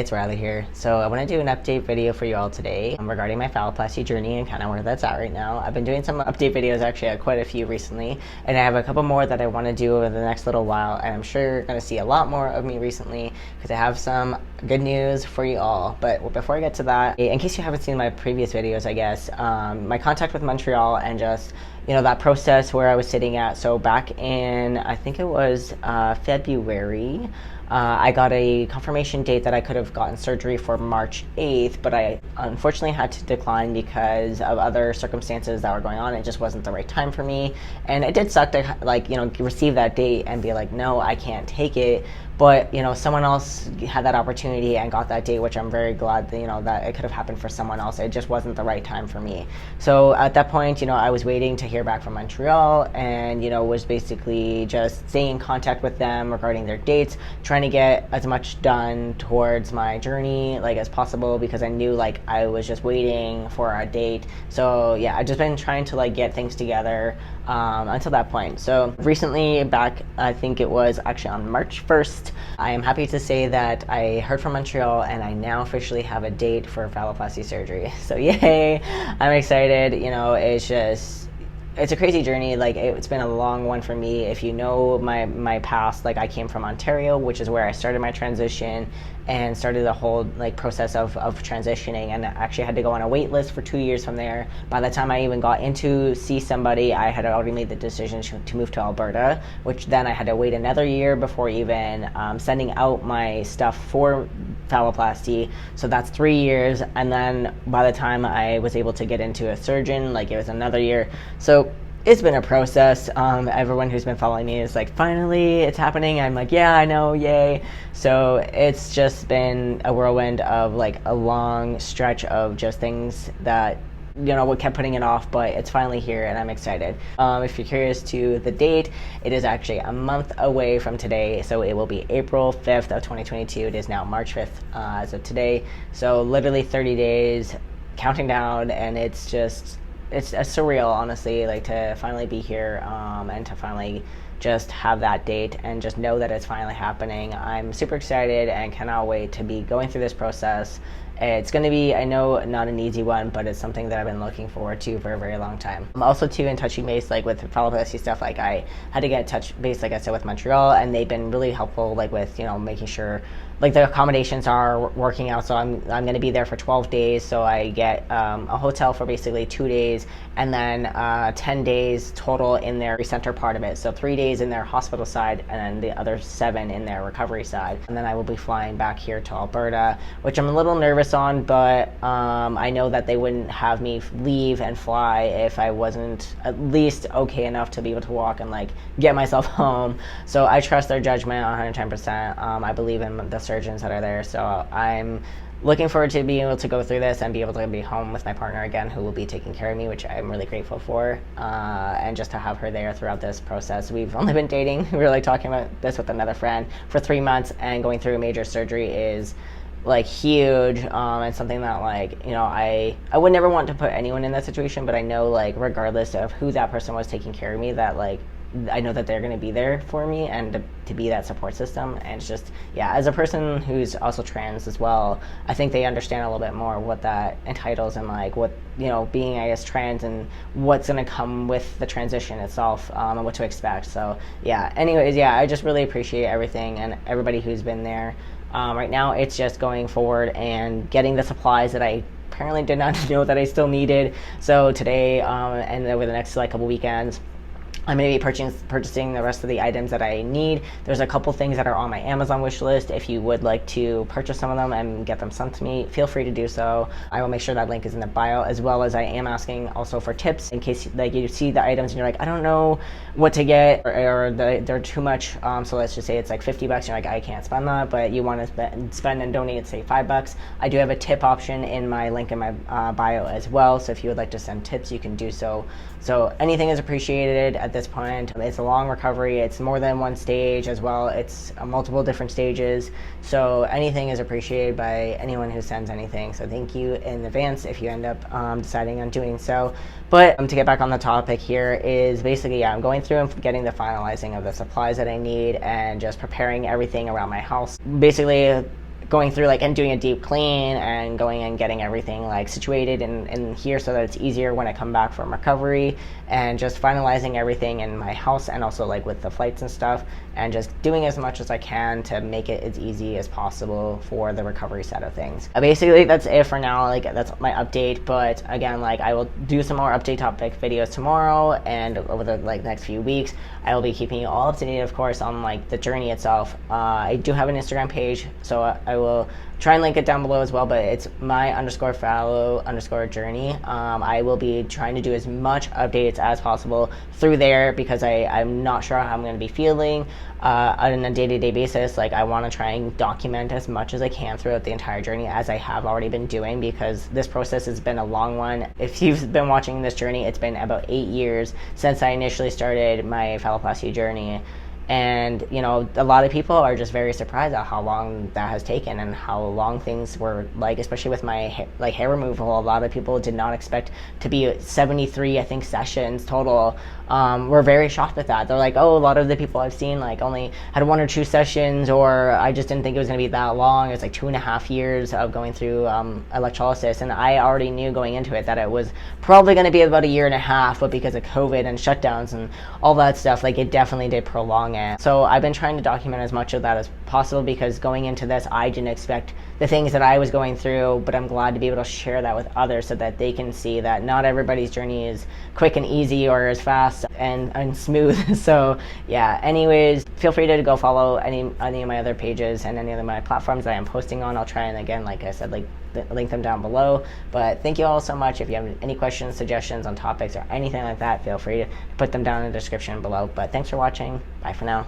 it's Riley here. So I want to do an update video for you all today regarding my phalloplasty journey and kind of where that's at right now. I've been doing some update videos, actually quite a few recently, and I have a couple more that I want to do over the next little while, and I'm sure you're going to see a lot more of me recently because I have some good news for you all. But before I get to that, in case you haven't seen my previous videos, I guess, my contact with Montreal and just that process where I was sitting at. So back in, I think it was February, I got a confirmation date that I could have gotten surgery for March 8th, but I unfortunately had to decline because of other circumstances that were going on. It just wasn't the right time for me. And it did suck to receive that date and be like, no, I can't take it. But someone else had that opportunity and got that date, which I'm very glad that, that it could have happened for someone else. It just wasn't the right time for me. So at that point, I was waiting to hear back from Montreal, and was basically just staying in contact with them regarding their dates, trying to get as much done towards my journey as possible, because I knew I was just waiting for a date. So yeah, I've just been trying to get things together until that point. So recently, back I think it was actually on March 1st, I am happy to say that I heard from Montreal and I now officially have a date for phalloplasty surgery. So yay, I'm excited. It's a crazy journey. It's been a long one for me. If you know my past, I came from Ontario, which is where I started my transition and started the whole process of transitioning, and actually had to go on a wait list for 2 years from there. By the time I even got in to see somebody, I had already made the decision to move to Alberta, which then I had to wait another year before even sending out my stuff for phalloplasty. So that's 3 years, and then by the time I was able to get into a surgeon, it was another year. So it's been a process. Everyone who's been following me is finally it's happening. I'm yeah, I know, yay. So it's just been a whirlwind of a long stretch of just things that we kept putting it off, but it's finally here and I'm excited. If you're curious to the date, it is actually a month away from today, so it will be April 5th of 2022. It is now March 5th as of today, so literally 30 days counting down, and it's surreal, honestly, to finally be here and to finally just have that date and just know that it's finally happening. I'm super excited and cannot wait to be going through this process. It's going to be, I know, not an easy one, but it's something that I've been looking forward to for a very long time. I'm also too in touching base with phalloplasty stuff. I had to get in touch base, like I said, with Montreal, and they've been really helpful with making sure the accommodations are working out. So I'm going to be there for 12 days. So I get a hotel for basically 2 days, and then 10 days total in their center part of it. So 3 days in their hospital side, and then the other 7 in their recovery side. And then I will be flying back here to Alberta, which I'm a little nervous on, but I know that they wouldn't have me leave and fly if I wasn't at least okay enough to be able to walk and get myself home. So I trust their judgment 110%. I believe in the surgeons that are there, so I'm looking forward to being able to go through this and be able to be home with my partner again, who will be taking care of me, which I'm really grateful for, and just to have her there throughout this process. We've only been dating, we were talking about this with another friend, for 3 months, and going through a major surgery is huge, and something that I would never want to put anyone in that situation, but I know regardless of who that person was taking care of me, that I know that they're going to be there for me and to be that support system. And it's just, yeah, as a person who's also trans as well, I think they understand a little bit more what that entitles and what being, I guess, trans and what's going to come with the transition itself, and what to expect. So yeah, anyways, yeah, I just really appreciate everything and everybody who's been there. Right now it's just going forward and getting the supplies that I apparently did not know that I still needed. So today and over the next couple weekends, I'm going to be purchasing the rest of the items that I need. There's a couple things that are on my Amazon wish list. If you would like to purchase some of them and get them sent to me, feel free to do so. I will make sure that link is in the bio, as well as I am asking also for tips in case you see the items and you're I don't know what to get, or they're too much. So let's just say it's $50 and you're I can't spend that, but you want to spend and donate, say $5. I do have a tip option in my link in my bio as well. So if you would like to send tips, you can do so. So anything is appreciated at this point. It's a long recovery. It's more than one stage as well. It's multiple different stages. So anything is appreciated by anyone who sends anything. So thank you in advance if you end up deciding on doing so. But to get back on the topic here is basically, yeah, I'm going through and getting the finalizing of the supplies that I need and just preparing everything around my house. Basically, going through like and doing a deep clean and going and getting everything like situated in here so that it's easier when I come back from recovery, and just finalizing everything in my house and also like with the flights and stuff, and just doing as much as I can to make it as easy as possible for the recovery side of things. Basically that's it for now. Like that's my update, but again, like I will do some more update topic videos tomorrow, and over the like next few weeks I will be keeping you all up to date, of course, on like the journey itself. I do have an Instagram page, so I will try and link it down below as well, but it's my_Fallow_journey. I will be trying to do as much updates as possible through there, because I'm not sure how I'm going to be feeling on a day-to-day basis. Like I want to try and document as much as I can throughout the entire journey, as I have already been doing, because this process has been a long one. If you've been watching this journey, it's been about 8 years since I initially started my phalloplasty journey. And you know, a lot of people are just very surprised at how long that has taken and how long things were like, especially with my hair removal. A lot of people did not expect to be 73, I think, sessions total. We're very shocked at that. They're like, oh, a lot of the people I've seen like only had 1 or 2 sessions, or I just didn't think it was going to be that long. It was like 2.5 years of going through electrolysis, and I already knew going into it that it was probably going to be about 1.5 years, but because of COVID and shutdowns and all that stuff, like it definitely did prolong it. So I've been trying to document as much of that as possible, because going into this I didn't expect the things that I was going through, but I'm glad to be able to share that with others so that they can see that not everybody's journey is quick and easy or as fast and smooth. So yeah, anyways, feel free to go follow any of my other pages and any of my platforms that I'm posting on. I'll try and, again, like I said, like link them down below. But thank you all so much. If you have any questions, suggestions on topics or anything like that, feel free to put them down in the description below. But thanks for watching. Bye for now.